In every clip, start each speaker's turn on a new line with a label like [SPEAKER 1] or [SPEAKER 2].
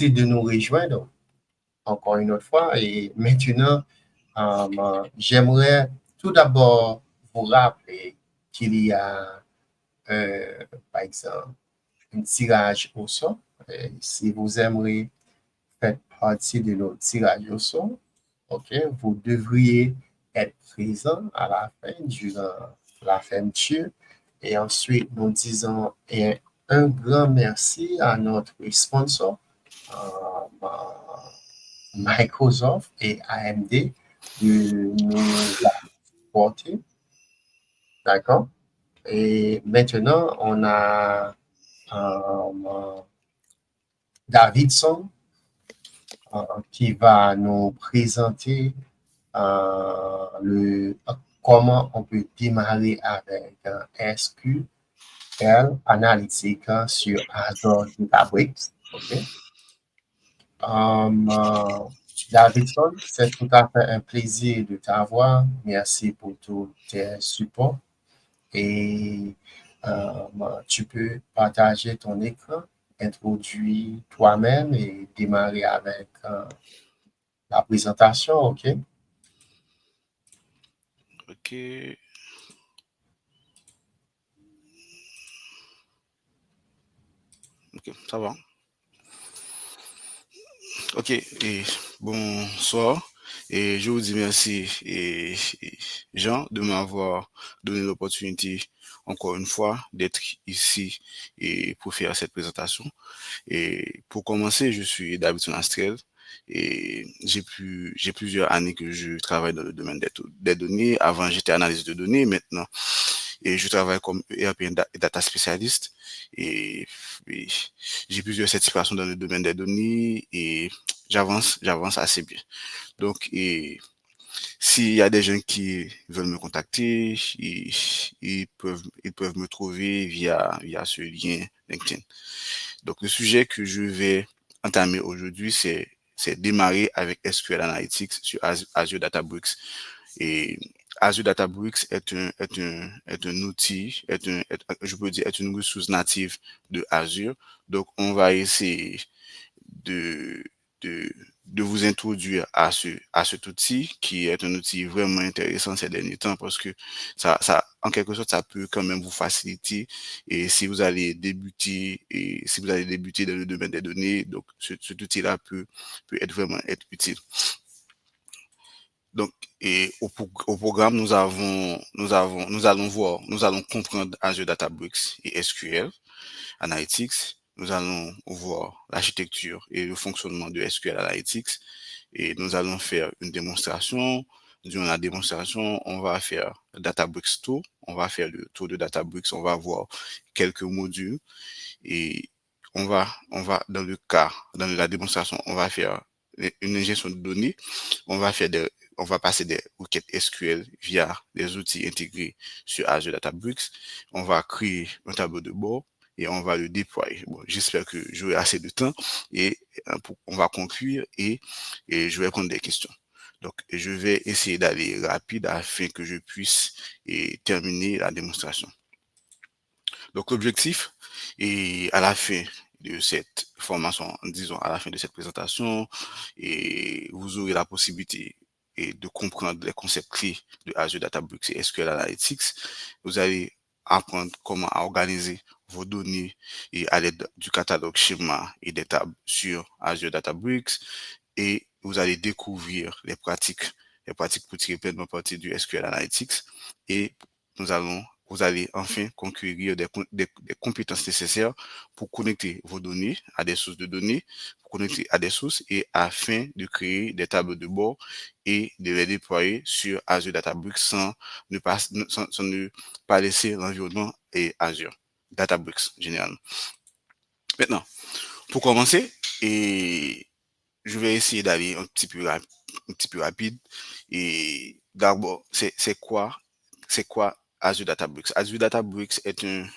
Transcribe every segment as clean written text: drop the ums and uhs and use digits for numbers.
[SPEAKER 1] de nous rejoindre encore une autre fois. Et maintenant, j'aimerais tout d'abord vous rappeler qu'il y a, par exemple, un tirage au sort. Et si vous aimeriez faire partie de notre tirage au sort, ok, vous devriez être présent à la fin, durant la fermeture. Et ensuite, nous disons un grand merci à notre sponsor, euh, Microsoft et AMD, de nous apporter. D'accord? Et maintenant, on a Davidson qui va nous présenter comment on peut démarrer avec un SQL analytique sur Azure Databricks. OK? Euh, Davidson, c'est tout à fait un plaisir de t'avoir. Merci pour tous tes supports. Et tu peux partager ton écran, introduire toi-même et démarrer avec la présentation, OK?
[SPEAKER 2] Ok, ok, ça va. Ok, et bonsoir. Et je vous dis merci, Jean, de m'avoir donné l'opportunité, encore une fois, d'être ici et pour faire cette présentation. Et pour commencer, je suis Davidson Astrel et j'ai plusieurs années que je travaille dans le domaine des données. Avant, j'étais analyste de données. Maintenant, et je travaille comme ERP et data spécialiste et, et j'ai plusieurs certifications dans le domaine des données et j'avance assez bien. Donc, et s'il y a des gens qui veulent me contacter, ils peuvent me trouver via ce lien LinkedIn. Donc, le sujet que je vais entamer aujourd'hui, c'est démarrer avec SQL Analytics sur Azure Databricks. Et Azure Databricks est un outil, je peux dire, est une ressource native de Azure. Donc, on va essayer de, de, de vous introduire à cet outil qui est un outil vraiment intéressant ces derniers temps parce que en quelque sorte, ça peut quand même vous faciliter et si vous allez débuter dans le domaine des données, donc cet outil-là peut être vraiment être utile. Donc, et au programme, nous allons comprendre Azure Databricks et SQL Analytics. Nous allons voir l'architecture et le fonctionnement de SQL Analytics et nous allons faire une démonstration. Durant la démonstration, on va faire le Databricks Tour. On va faire le tour de Databricks. On va voir quelques modules et dans la démonstration, on va faire une ingestion de données. On va faire on va passer des requêtes SQL via des outils intégrés sur Azure Databricks. On va créer un tableau de bord et on va le déployer. Bon, j'espère que j'aurai assez de temps et on va conclure et je vais prendre des questions. Donc, je vais essayer d'aller rapide afin que je puisse terminer la démonstration. Donc, l'objectif est à la fin de cette formation, disons à la fin de cette présentation, et vous aurez la possibilité de comprendre les concepts clés de Azure Databricks et SQL Analytics. Vous allez apprendre comment organiser vos données et à l'aide du catalogue schéma et des tables sur Azure Databricks et vous allez découvrir les pratiques pour tirer pleinement parti du SQL Analytics et vous allez enfin conquérir des compétences nécessaires pour connecter vos données à des sources de données, pour connecter à des sources et afin de créer des tableaux de bord et de les déployer sur Azure Databricks sans ne pas laisser l'environnement et Azure Databricks généralement. Maintenant, pour commencer, et je vais essayer d'aller un petit peu rapide. Et d'abord, c'est quoi Azure Databricks? Azure Databricks est une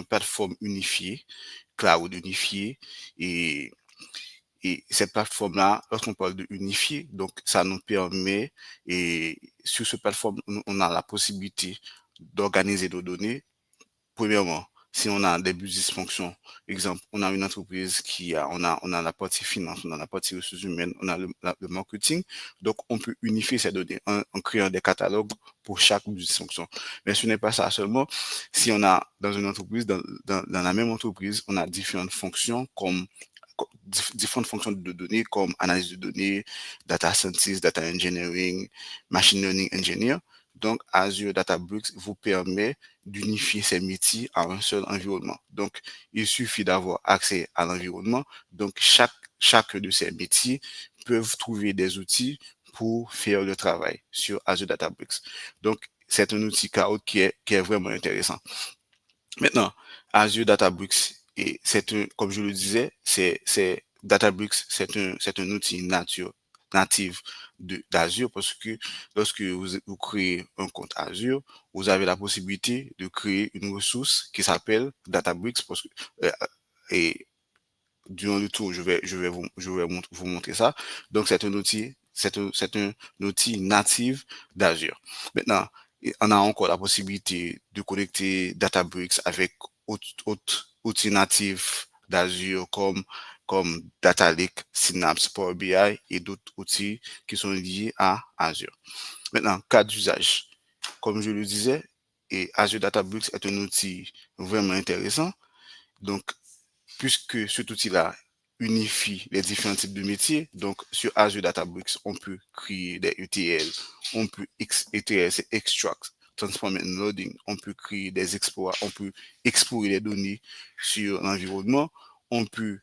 [SPEAKER 2] plateforme unifiée, cloud unifiée, et, et cette plateforme-là, lorsqu'on parle de unifié, donc ça nous permet, et sur cette plateforme, on a la possibilité d'organiser nos données. Premièrement, si on a des dysfonctions, exemple, on a une entreprise on a la partie finance, on a la partie ressources humaines, on a le marketing, donc on peut unifier ces données en créant des catalogues pour chaque dysfonction. Mais ce n'est pas ça seulement. Si on a dans une entreprise, dans la même entreprise, on a différentes fonctions différentes fonctions de données comme analyse de données, data scientist, data engineering, machine learning engineer. Donc, Azure Databricks vous permet d'unifier ces métiers à un seul environnement. Donc, il suffit d'avoir accès à l'environnement. Donc, chaque de ces métiers peuvent trouver des outils pour faire le travail sur Azure Databricks. Donc, c'est un outil cloud qui est vraiment intéressant. Maintenant, Azure Databricks, et comme je le disais, Databricks, c'est un outil natif d'Azure parce que lorsque vous créez un compte Azure, vous avez la possibilité de créer une ressource qui s'appelle Databricks parce que, euh, et durant le tour, je vais vous montrer ça. Donc, c'est un outil natif d'Azure. Maintenant, on a encore la possibilité de connecter Databricks avec autres outils natifs d'Azure comme Data Lake, Synapse, Power BI et d'autres outils qui sont liés à Azure. Maintenant, cas d'usage. Comme je le disais, et Azure Databricks est un outil vraiment intéressant. Donc, puisque cet outil-là unifie les différents types de métiers, donc sur Azure Databricks, on peut créer des ETL, on peut ETL, c'est extract, transform and loading, on peut créer des exploits, on peut explorer les données sur l'environnement, on peut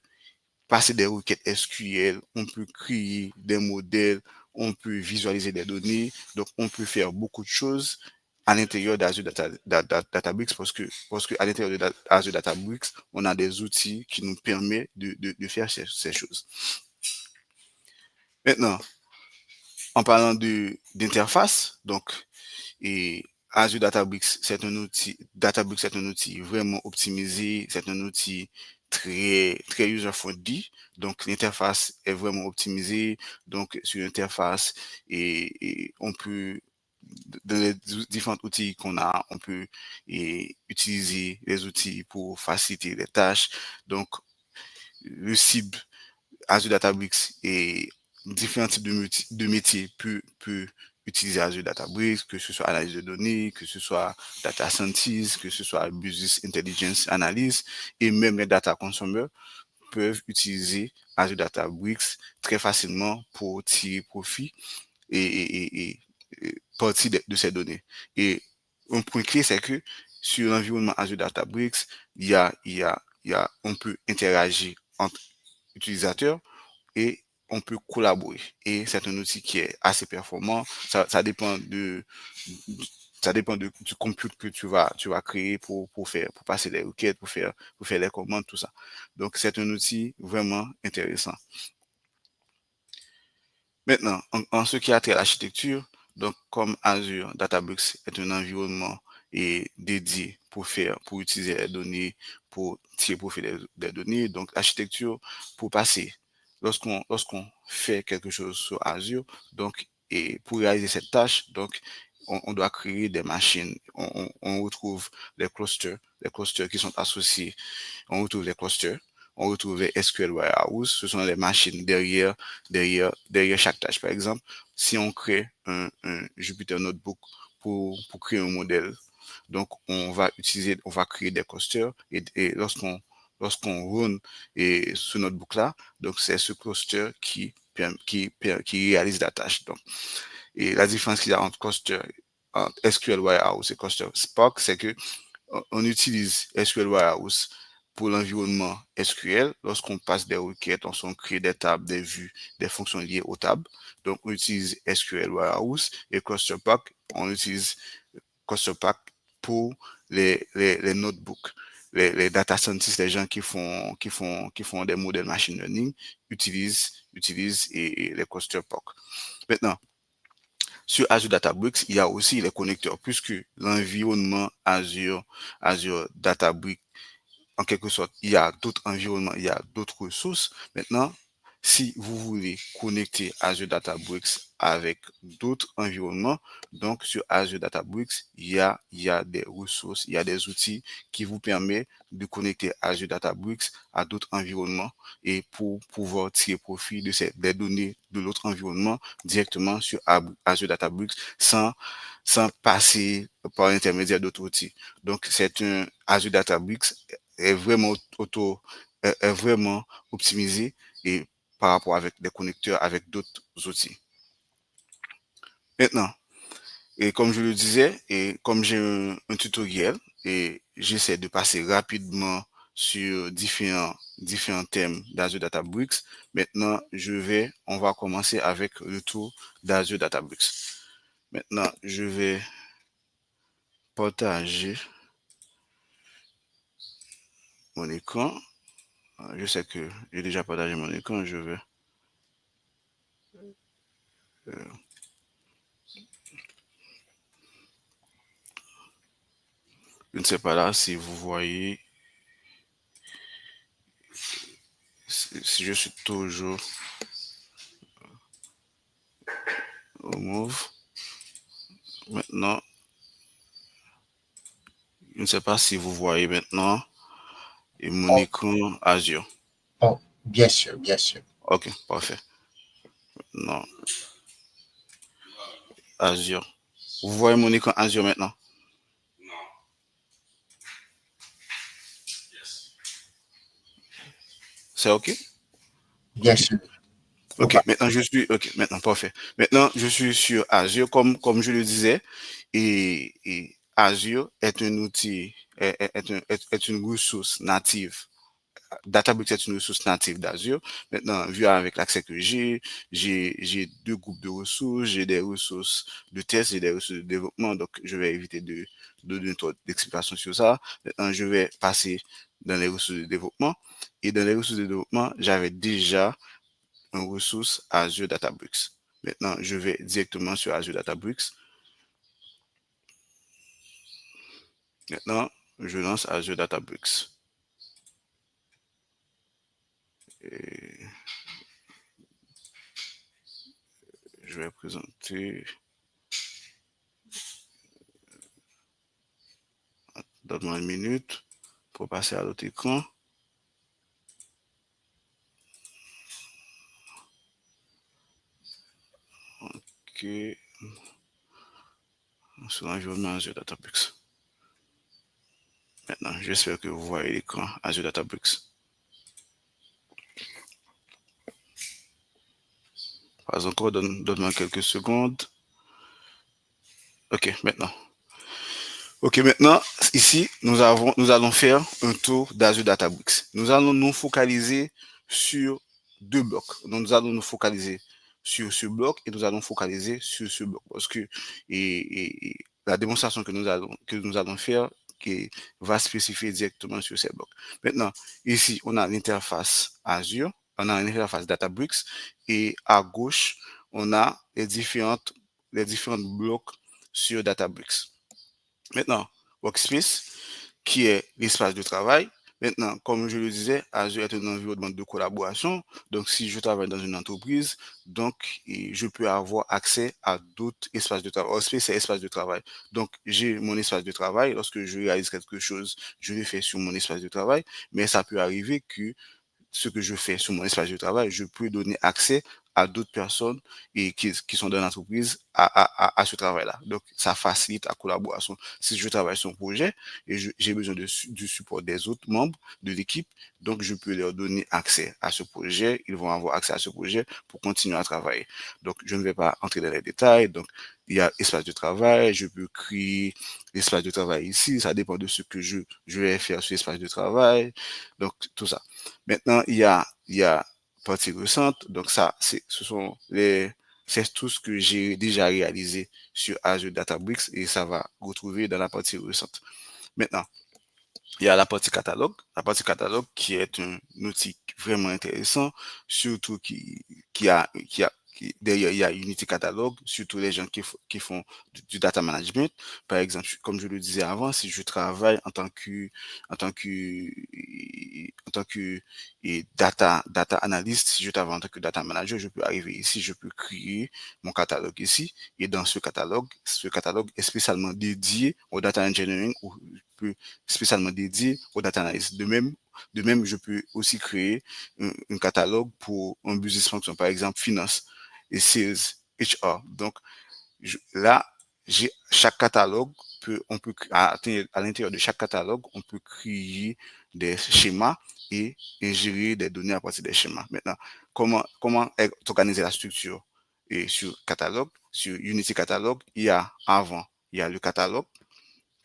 [SPEAKER 2] passer des requêtes SQL, on peut créer des modèles, on peut visualiser des données, donc on peut faire beaucoup de choses à l'intérieur d'Azure Databricks parce que à l'intérieur d'Azure Databricks, on a des outils qui nous permettent de faire ces choses. Maintenant, en parlant d'interface, donc, et Azure Databricks, c'est un outil vraiment optimisé, c'est un outil très user-friendly. Donc, l'interface est vraiment optimisée. Donc, sur l'interface, on peut, dans les différents outils qu'on a, on peut utiliser les outils pour faciliter les tâches. Donc, le cible Azure Databricks et différents types de métiers peut utiliser Azure Databricks, que ce soit analyse de données, que ce soit data scientist, que ce soit business intelligence analyst, et même les data consommateurs peuvent utiliser Azure Databricks très facilement pour tirer profit et partie de ces données. Et un point clé, c'est que sur l'environnement Azure Databricks, on peut interagir entre utilisateurs et on peut collaborer. Et c'est un outil qui est assez performant. Ça dépend du compute que tu vas créer pour passer les requêtes, pour faire les commandes, tout ça. Donc, c'est un outil vraiment intéressant. Maintenant, en ce qui a trait à l'architecture, donc, comme Azure Databricks est un environnement dédié pour utiliser les données, pour tirer profit des données, donc, l'architecture, pour passer, lorsqu'on fait quelque chose sur Azure, donc, et pour réaliser cette tâche, donc, on doit créer des machines. On retrouve les clusters qui sont associés, on retrouve les clusters, on retrouve les SQL Warehouse, ce sont les machines derrière chaque tâche. Par exemple, si on crée un Jupyter Notebook pour créer un modèle, donc on va créer des clusters et lorsqu'on run ce notebook-là, donc c'est ce cluster qui réalise la tâche. Donc, et la différence qu'il y a entre SQL Warehouse et cluster Spark, c'est que on utilise SQL Warehouse pour l'environnement SQL. Lorsqu'on passe des requêtes, on crée des tables, des vues, des fonctions liées aux tables. Donc, on utilise SQL Warehouse et ClusterPack. On utilise ClusterPack pour les notebooks. Les data scientists, les gens qui font des modèles machine learning utilisent les ClusterPack. Maintenant, sur Azure Databricks, il y a aussi les connecteurs, puisque l'environnement Azure Databricks, en quelque sorte, il y a d'autres environnements, il y a d'autres ressources. Maintenant, si vous voulez connecter Azure Databricks avec d'autres environnements, donc sur Azure Databricks, il y a des ressources, il y a des outils qui vous permettent de connecter Azure Databricks à d'autres environnements et pour pouvoir tirer profit de des données de l'autre environnement directement sur Azure Databricks sans passer par l'intermédiaire d'autres outils. Donc, c'est un Azure Databricks est vraiment est vraiment optimisé et par rapport avec des connecteurs avec d'autres outils. Maintenant, et comme je le disais, et comme j'ai un tutoriel et j'essaie de passer rapidement sur différents thèmes d'Azure Databricks, maintenant on va commencer avec le tour d'Azure Databricks. Maintenant, je vais partager mon écran. Je sais que j'ai déjà partagé mon écran, je vais je ne sais pas là si vous voyez si je suis toujours au Move. Maintenant, je ne sais pas si vous voyez maintenant et mon
[SPEAKER 1] Oh,
[SPEAKER 2] écran Azure.
[SPEAKER 1] oh, bien sûr, bien sûr.
[SPEAKER 2] Ok, parfait. Non, Azure. Vous voyez mon écran Azure maintenant? C'est ok?
[SPEAKER 1] Bien
[SPEAKER 2] Ok.
[SPEAKER 1] sûr. On
[SPEAKER 2] Ok,
[SPEAKER 1] va.
[SPEAKER 2] maintenant ok, maintenant parfait. Maintenant je suis sur Azure comme je le disais et Azure est un outil, est une ressource native. Databricks est une ressource native d'Azure. Maintenant, vu avec l'accès que j'ai deux groupes de ressources, j'ai des ressources de test et des ressources de développement, donc je vais éviter de donner trop d'explications sur ça. Maintenant, je vais passer dans les ressources de développement. Et dans les ressources de développement, j'avais déjà une ressource Azure Databricks. Maintenant, je vais directement sur Azure Databricks. Maintenant, je lance Azure Databricks. Et je vais présenter. Donne-moi une minute pour passer à l'autre écran. Ok. Sur l'environnement Azure Databricks. Maintenant, j'espère que vous voyez l'écran Azure Databricks. Pas encore, donne-moi quelques secondes. Ok, maintenant. Ok, maintenant, ici, nous allons faire un tour d'Azure Databricks. Nous allons nous focaliser sur deux blocs. Donc, nous allons nous focaliser sur ce bloc et nous allons focaliser sur ce bloc parce que et la démonstration que nous allons faire qui va spécifier directement sur ces blocs. Maintenant, ici, on a l'interface Azure, on a l'interface Databricks et à gauche, on a les différents blocs sur Databricks. Maintenant, Workspace, qui est l'espace de travail. Maintenant, comme je le disais, Azure est un environnement de collaboration. Donc, si je travaille dans une entreprise, donc je peux avoir accès à d'autres espaces de travail. Workspace, c'est espace de travail. Donc, j'ai mon espace de travail. Lorsque je réalise quelque chose, je le fais sur mon espace de travail. Mais ça peut arriver que ce que je fais sur mon espace de travail, je peux donner accès à d'autres personnes et qui sont dans l'entreprise à ce travail-là. Donc, ça facilite la collaboration. Si je travaille sur un projet et j'ai besoin du support des autres membres de l'équipe, donc je peux leur donner accès à ce projet. Ils vont avoir accès à ce projet pour continuer à travailler. Donc, je ne vais pas entrer dans les détails. Donc, il y a espace de travail, je peux créer l'espace de travail ici, ça dépend de ce que je vais faire sur l'espace de travail. Donc, tout ça. Maintenant, il y a partie récente. Donc ça, c'est tout ce que j'ai déjà réalisé sur Azure Databricks et ça va retrouver dans la partie récente. Maintenant, il y a la partie catalogue. La partie catalogue qui est un outil vraiment intéressant, surtout derrière, il y a Unity Catalog, surtout les gens qui font du data management. Par exemple, comme je le disais avant, si je travaille en tant que, en tant que data analyst, si je travaille en tant que data manager, je peux arriver ici, je peux créer mon catalogue ici. Et dans ce catalogue est spécialement dédié au data engineering ou spécialement dédié au data analyst. De même, je peux aussi créer un catalogue pour un business function, par exemple, finance et sales, HR. Donc, là, chaque catalogue on peut à l'intérieur de chaque catalogue, on peut créer des schémas et ingérer des données à partir des schémas. Maintenant, comment est organisée la structure et sur catalogue, sur Unity Catalogue, il y a le catalogue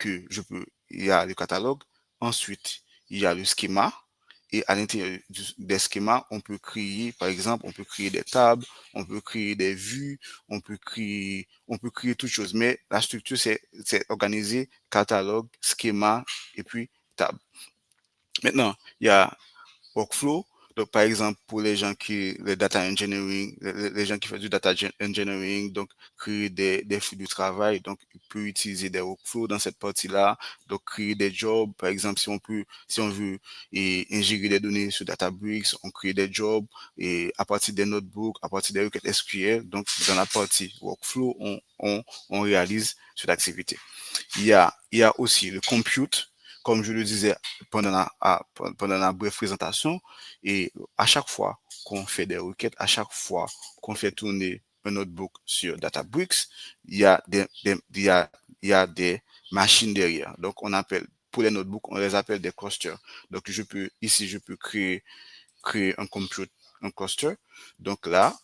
[SPEAKER 2] il y a le catalogue. Ensuite, il y a le schéma. Et à l'intérieur des schémas, on peut créer, par exemple, on peut créer des tables, on peut créer des vues, on peut créer toutes choses. Mais la structure, c'est organisé catalogue, schéma et puis table. Maintenant, il y a workflow. Donc, par exemple, pour les data engineering, les gens qui font du data engineering, donc, créer des flux de travail. Donc, il peut utiliser des workflows dans cette partie-là. Donc, créer des jobs. Par exemple, si on veut ingérer des données sur Databricks, on crée des jobs et à partir des notebooks, à partir des requêtes SQL. Donc, dans la partie workflow, on réalise cette activité. Il y a aussi le compute, comme je le disais pendant la brève présentation, et à chaque fois qu'on fait des requêtes, à chaque fois qu'on fait tourner un notebook sur Databricks, il y a des machines derrière. Donc, pour les notebooks, on les appelle des clusters. Donc, je peux créer un cluster. Donc là,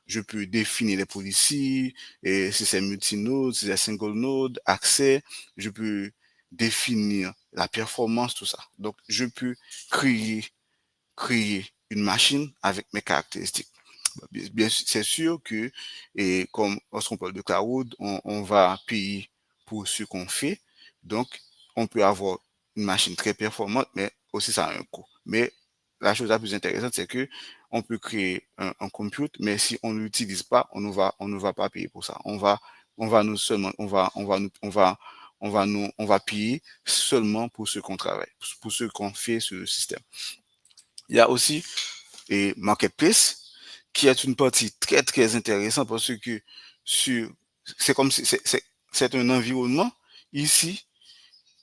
[SPEAKER 2] je peux définir les policies, et si c'est multi-node, si c'est single node, accès, je peux définir la performance, tout ça. Donc, je peux créer une machine avec mes caractéristiques. Bien, c'est sûr que, et comme lorsqu'on parle de cloud, on va payer pour ce qu'on fait. Donc, on peut avoir une machine très performante, mais aussi ça a un coût. Mais la chose la plus intéressante, c'est que on peut créer un compute, mais si on ne l'utilise pas, on ne va pas payer pour ça. On va nous seulement, on va payer seulement pour ce qu'on travaille, pour ce qu'on fait sur le système. Il y a aussi et Marketplace, qui est une partie très très intéressante parce que sur, c'est comme si c'est un environnement. Ici,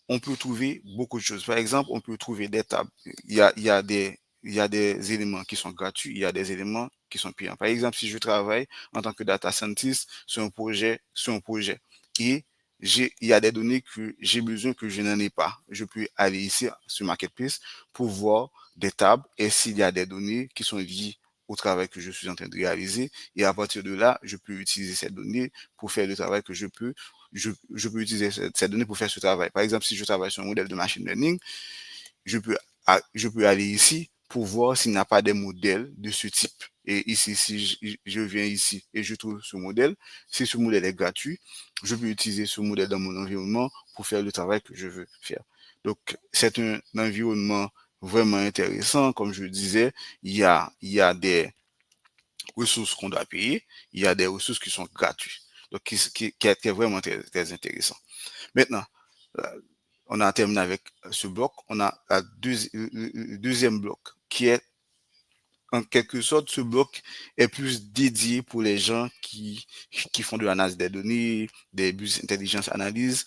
[SPEAKER 2] on peut trouver beaucoup de choses. Par exemple, on peut trouver des tables. Il y a des éléments qui sont gratuits, il y a des éléments qui sont payants. Par exemple, si je travaille en tant que data scientist sur un projet et il y a des données que j'ai besoin que je n'en ai pas. Je peux aller ici sur Marketplace pour voir des tables et s'il y a des données qui sont liées au travail que je suis en train de réaliser. Et à partir de là, je peux utiliser ces données pour faire le travail que je peux utiliser ces données pour faire ce travail. Par exemple, si je travaille sur un modèle de machine learning, je peux, je peux aller ici pour voir s'il n'y a pas des modèles de ce type. Et ici, si je viens ici et je trouve ce modèle, si ce modèle est gratuit, je peux utiliser ce modèle dans mon environnement pour faire le travail que je veux faire. Donc, c'est un environnement vraiment intéressant. Comme je le disais, il y a des ressources qu'on doit payer, il y a des ressources qui sont gratuites. Donc, qui est vraiment très, très intéressant. Maintenant, on a terminé avec ce bloc. On a le deuxième bloc qui est en quelque sorte, ce bloc est plus dédié pour les gens qui font de l'analyse des données, des business intelligence analyse.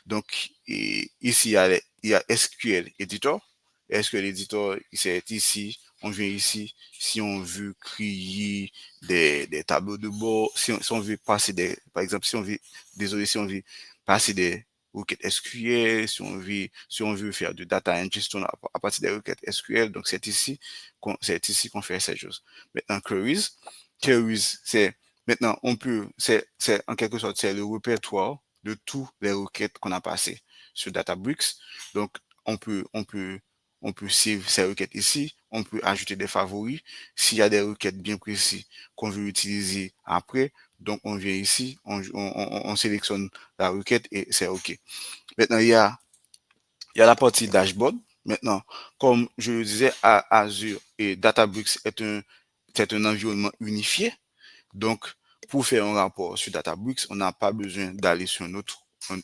[SPEAKER 2] Donc, ici, il y a SQL Editor. SQL Editor, c'est ici, on vient ici, si on veut créer des tableaux de bord, si on veut passer par exemple, si on veut passer des requêtes SQL, si on veut faire de data ingestion à partir des requêtes SQL, donc c'est ici qu'on fait ces choses. Maintenant, queries, c'est maintenant c'est en quelque sorte c'est le répertoire de tous les requêtes qu'on a passées sur Databricks. Donc on peut save ces requêtes ici, on peut ajouter des favoris. S'il y a des requêtes bien précises qu'on veut utiliser après, donc on vient ici, on sélectionne la requête et c'est OK. Maintenant, il y a la partie dashboard. Maintenant, comme je le disais, Azure et Databricks c'est un environnement unifié. Donc, pour faire un rapport sur Databricks, on n'a pas besoin d'aller sur un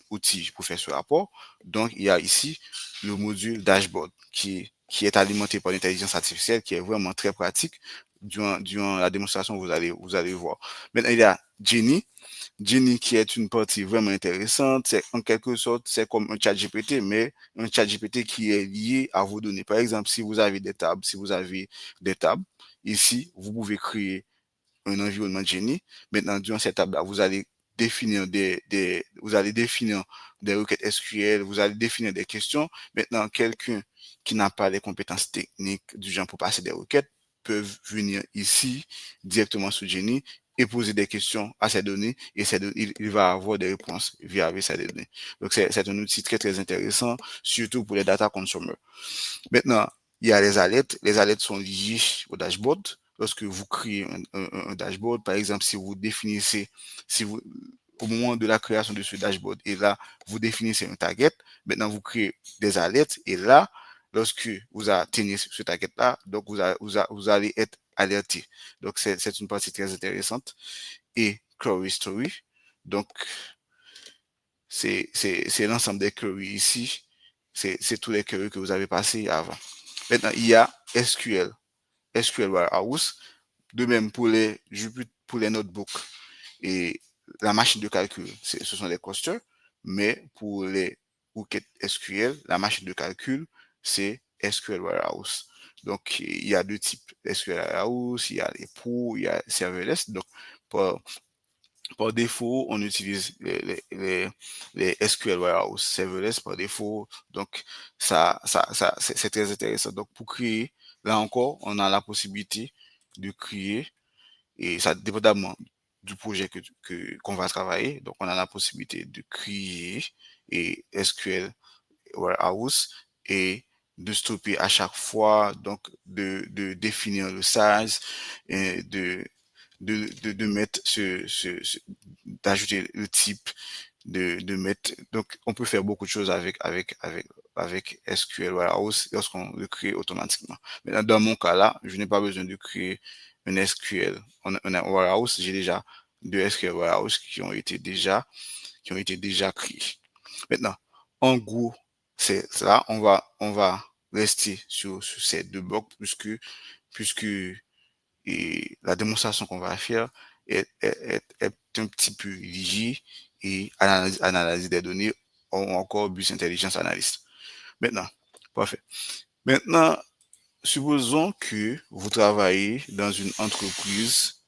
[SPEAKER 2] outil pour faire ce rapport. Donc, il y a ici le module dashboard qui est alimenté par l'intelligence artificielle, qui est vraiment très pratique. Durant la démonstration, vous allez voir. Maintenant, il y a Genie qui est une partie vraiment intéressante. C'est en quelque sorte, c'est comme un chat GPT, mais un chat GPT qui est lié à vos données. Par exemple, si vous avez des tables, ici, vous pouvez créer un environnement Genie. Maintenant, durant cette table-là, vous allez définir des requêtes SQL, vous allez définir des questions. Maintenant, quelqu'un qui n'a pas les compétences techniques du genre pour passer des requêtes peut venir ici directement sur Genie et poser des questions à ces données et il va avoir des réponses via ces données. Donc, c'est un outil très, très intéressant, surtout pour les data consommateurs. Maintenant, il y a les alertes. Les alertes sont liées au dashboard. Lorsque vous créez un dashboard, par exemple, si vous, au moment de la création de ce dashboard, et là, vous définissez un target, maintenant vous créez des alertes, et là, lorsque vous atteignez ce target-là, donc vous allez être alerté. Donc, c'est une partie très intéressante. Et Query Story. Donc, c'est l'ensemble des queries ici. C'est tous les queries que vous avez passés avant. Maintenant, il y a SQL Warehouse. De même pour les notebooks et la machine de calcul, ce sont des clusters. Mais pour les requêtes SQL, la machine de calcul, c'est SQL Warehouse. Donc, il y a deux types SQL Warehouse, il y a les pros, il y a serverless. Donc, pour par défaut, on utilise les SQL Warehouse Serverless par défaut. Donc, c'est très intéressant. Donc, pour créer, là encore, on a la possibilité de créer, et ça dépendamment du projet qu'on va travailler. Donc, on a la possibilité de créer et SQL Warehouse et de stopper à chaque fois, donc de définir le size et de mettre d'ajouter le type, de mettre, donc on peut faire beaucoup de choses avec SQL Warehouse lorsqu'on le crée automatiquement. Maintenant, dans mon cas là, je n'ai pas besoin de créer un SQL, un Warehouse, j'ai déjà deux SQL Warehouse qui ont été déjà créés. Maintenant, en gros, c'est ça, on va rester sur ces deux blocs puisque et la démonstration qu'on va faire est un petit peu liée et analyse des données ou encore bus intelligence analyst. Maintenant, parfait. Maintenant, supposons que vous travaillez dans une entreprise.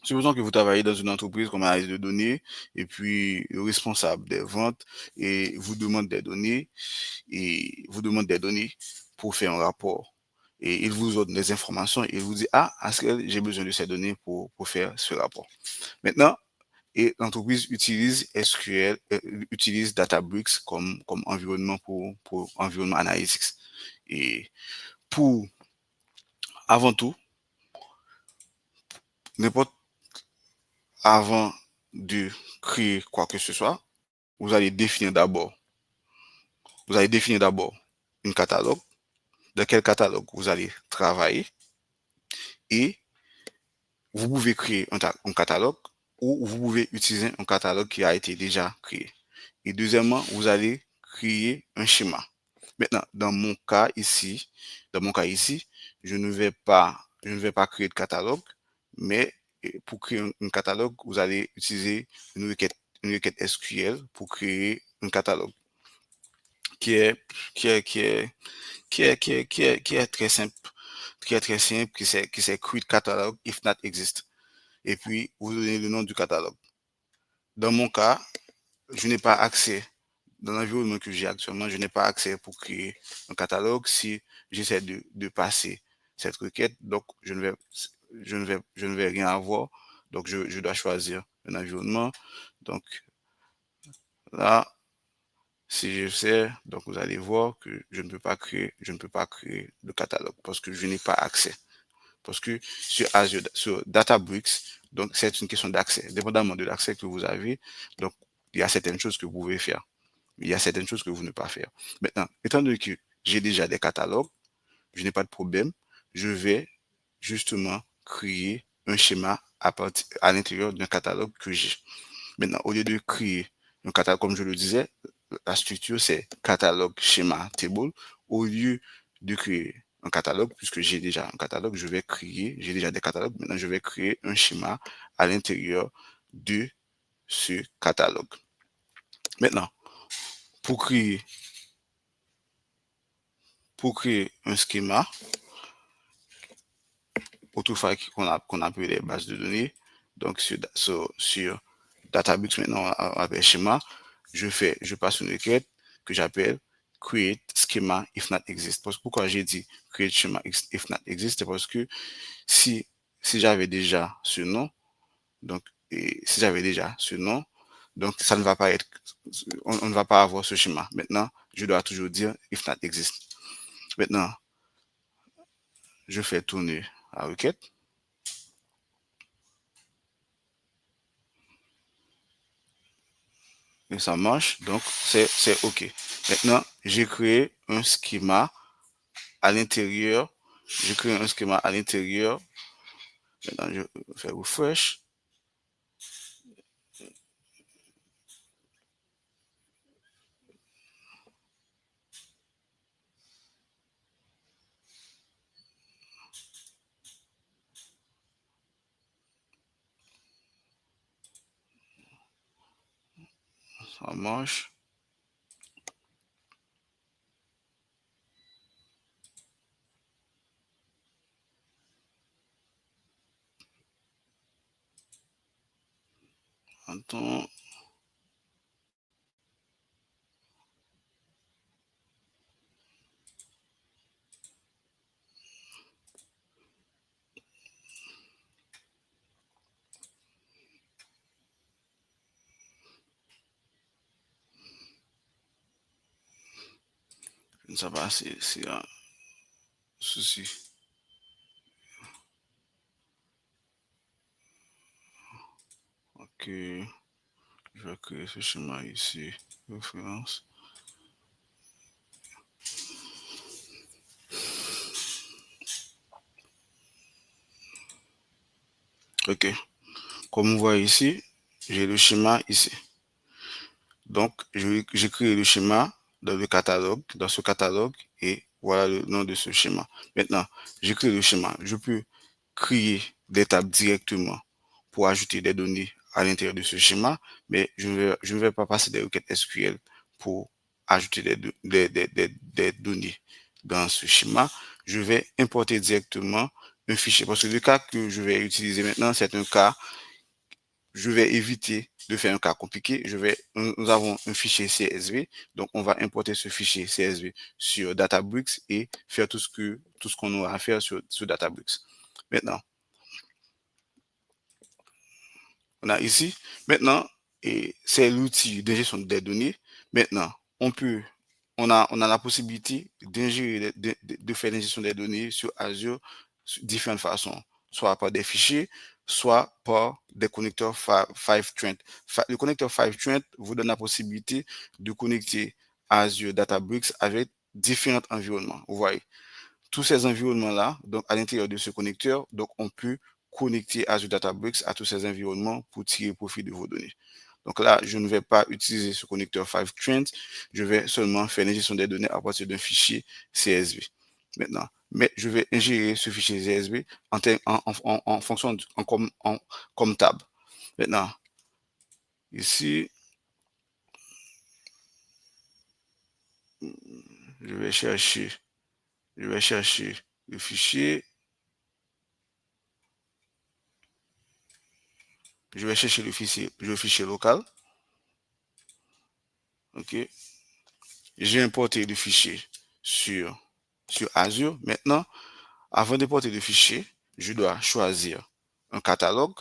[SPEAKER 2] Supposons que vous travaillez dans une entreprise comme analyse de données et puis le responsable des ventes et vous demande des données pour faire un rapport. Et il vous donne des informations et il vous dit, ah, est-ce que j'ai besoin de ces données pour faire ce rapport? Maintenant, et l'entreprise utilise SQL, utilise Databricks comme environnement pour environnement analytics. Et pour, avant tout, n'importe, avant de créer quoi que ce soit, vous allez définir d'abord, une catalogue, dans quel catalogue vous allez travailler et vous pouvez créer un catalogue ou vous pouvez utiliser un catalogue qui a été déjà créé. Et deuxièmement, vous allez créer un schéma. Maintenant, dans mon cas ici, je ne vais pas créer de catalogue, mais pour créer un catalogue, vous allez utiliser une requête SQL pour créer un catalogue qui est, qui est, qui est, qui est très simple, qui c'est create catalog if not exist. Et puis, vous donnez le nom du catalogue. Dans mon cas, je n'ai pas accès, dans l'environnement que j'ai actuellement, je n'ai pas accès pour créer un catalogue si j'essaie de passer cette requête. Donc, je ne vais rien avoir. Donc, je dois choisir un environnement. Donc, là, si je sais, donc vous allez voir que je ne peux pas créer de catalogue parce que je n'ai pas accès. Parce que sur Databricks, donc c'est une question d'accès. Dépendamment de l'accès que vous avez, donc il y a certaines choses que vous pouvez faire. Il y a certaines choses que vous ne pouvez pas faire. Maintenant, étant donné que j'ai déjà des catalogues, je n'ai pas de problème. Je vais justement créer un schéma à l'intérieur d'un catalogue que j'ai. Maintenant, au lieu de créer un catalogue, comme je le disais, la structure, c'est catalogue, schéma, table. Au lieu de créer un catalogue, puisque j'ai déjà un catalogue, j'ai déjà des catalogues, maintenant je vais créer un schéma à l'intérieur de ce catalogue. Maintenant, pour créer, un schéma, autrefois qu'on appelait les bases de données, donc sur Databricks, maintenant avec schéma, je passe une requête que j'appelle create schema if not exist. Pourquoi j'ai dit create schema if not exist? C'est parce que si j'avais déjà ce nom, donc si j'avais déjà ce nom, donc ça ne va pas être, on ne va pas avoir ce schéma. Maintenant, je dois toujours dire if not exist. Maintenant, je fais tourner la requête. Et ça marche, donc c'est OK. Maintenant, j'ai créé un schéma à l'intérieur. Je crée un schéma à l'intérieur. Maintenant, je fais refresh. Ça marche. Attends. Je ne sais pas si c'est un souci. OK. Je vais créer ce schéma ici. Référence. OK. Comme vous voyez ici, j'ai le schéma ici. Donc, j'ai créé le schéma dans le catalogue, dans ce catalogue, et voilà le nom de ce schéma. Maintenant, j'ai créé le schéma. Je peux créer des tables directement pour ajouter des données à l'intérieur de ce schéma, mais je ne vais pas passer des requêtes SQL pour ajouter des données dans ce schéma. Je vais importer directement un fichier, parce que le cas que je vais utiliser maintenant, c'est un cas, je vais éviter de faire un cas compliqué. Nous avons un fichier CSV, donc on va importer ce fichier CSV sur Databricks et faire tout ce qu'on aura à faire sur Databricks. Maintenant, on a ici, maintenant, et c'est l'outil de gestion des données. Maintenant, on a la possibilité d'ingérer, de faire l'ingestion des données sur Azure sur différentes façons, soit par des fichiers, soit par des connecteurs 530. Le connecteur 530 vous donne la possibilité de connecter Azure Databricks avec différents environnements. Vous voyez, tous ces environnements-là, donc à l'intérieur de ce connecteur, donc on peut connecter Azure Databricks à tous ces environnements pour tirer profit de vos données. Donc là, je ne vais pas utiliser ce connecteur 5Trend, je vais seulement faire l'ingestion des données à partir d'un fichier CSV. Maintenant, mais je vais ingérer ce fichier CSV en fonction comme tab. Maintenant, ici, je vais chercher le fichier. Je vais chercher le fichier local. OK. J'ai importé le fichier sur Azure. Maintenant, avant d'importer le fichier, je dois choisir un catalogue.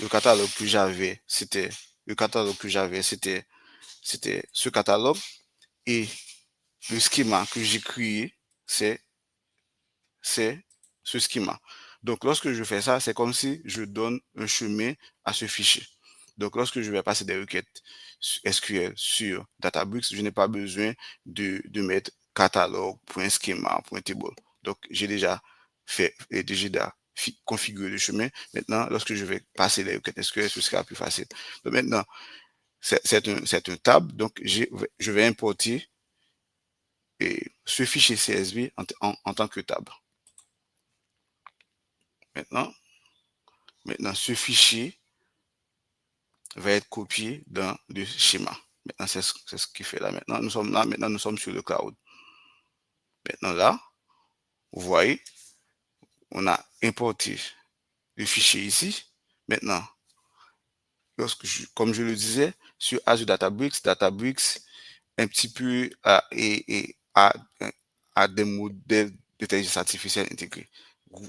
[SPEAKER 2] Le catalogue que j'avais, c'était ce catalogue. Et le schéma que j'ai créé, c'est ce schéma. Donc, lorsque je fais ça, c'est comme si je donne un chemin à ce fichier. Donc, lorsque je vais passer des requêtes SQL sur Databricks, je n'ai pas besoin de mettre catalogue.schema.table. Donc, j'ai déjà configurer le chemin. Maintenant, lorsque je vais passer les requêtes SQL, ce sera plus facile. Donc maintenant, c'est un tab, donc je vais importer ce fichier CSV en tant que tab. Maintenant, ce fichier va être copié dans le schéma. Maintenant, c'est ce qu'il fait là. Maintenant, nous sommes sur le cloud. Maintenant, là, vous voyez, on a importé le fichier ici. Maintenant, comme je le disais, sur Azure Databricks un petit peu à des modèles d'intelligence artificielle intégrés.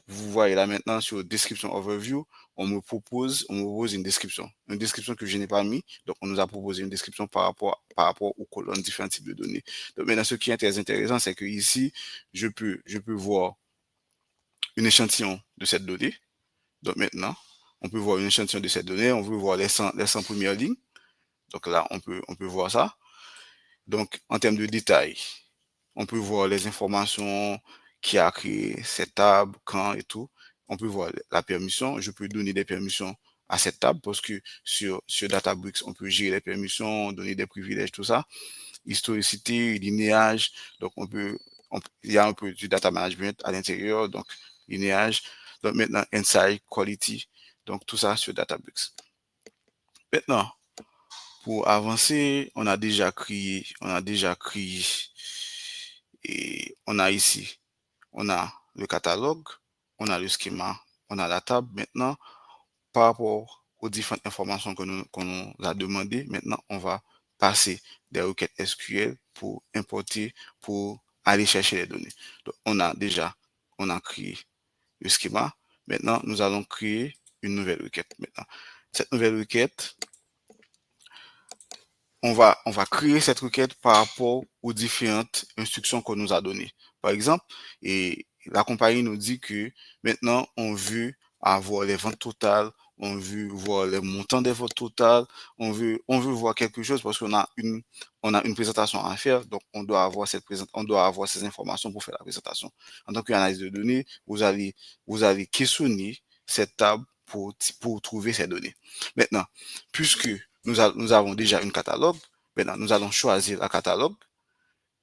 [SPEAKER 2] Vous voyez là maintenant sur description overview, on me propose une description que je n'ai pas mis. Donc, on nous a proposé une description par rapport aux colonnes, différents types de données. Donc, maintenant, ce qui est très intéressant, c'est que ici, je peux voir un échantillon de cette donnée. Donc, maintenant, on peut voir un échantillon de cette donnée. On veut voir les 100 premières lignes. Donc là, on peut voir ça. Donc, en termes de détails, on peut voir les informations qui a créé cette table, quand et tout. On peut voir la permission. Je peux donner des permissions à cette table parce que sur Databricks, on peut gérer les permissions, donner des privilèges, tout ça. Historicité, linéage. Donc, il y a un peu du data management à l'intérieur. Donc, linéage. Donc, maintenant, insight, quality. Donc, tout ça sur Databricks. Maintenant, pour avancer, on a déjà créé et on a ici, on a le catalogue, on a le schéma, on a la table. Maintenant, par rapport aux différentes informations qu'on nous a demandé, maintenant, on va passer des requêtes SQL pour importer, pour aller chercher les données. Donc, on a créé le schéma. Maintenant, nous allons créer une nouvelle requête. Maintenant, cette nouvelle requête, on va créer cette requête par rapport aux différentes instructions qu'on nous a données. Par exemple, et la compagnie nous dit que maintenant, on veut avoir les ventes totales, on veut voir les montants des ventes totales, on veut voir quelque chose parce qu'on a une présentation à faire, donc on doit avoir ces informations pour faire la présentation. En tant qu'analyse de données, vous allez questionner cette table pour trouver ces données. Maintenant, puisque nous avons déjà une catalogue, maintenant nous allons choisir la catalogue,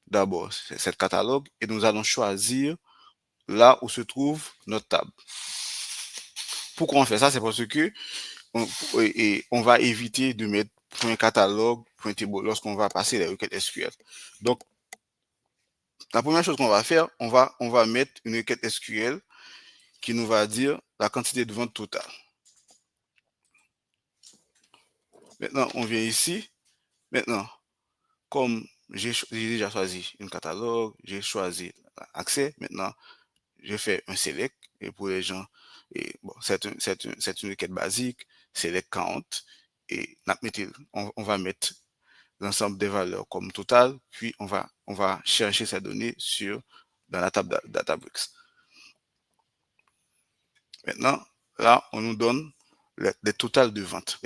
[SPEAKER 2] d'abord cette catalogue, et nous allons choisir là où se trouve notre table. Pourquoi on fait ça? C'est parce que on va éviter de mettre point catalogue, point table lorsqu'on va passer les requêtes SQL. Donc, la première chose qu'on va faire, on va mettre une requête SQL qui nous va dire la quantité de vente totale. Maintenant, on vient ici. Maintenant, comme j'ai déjà choisi un catalogue, j'ai choisi accès, maintenant, je fais un select, et pour les gens, et bon, c'est une requête basique, select count, et on va mettre l'ensemble des valeurs comme total, puis on va chercher ces données dans la table Databricks. Maintenant, là, on nous donne les totals de vente,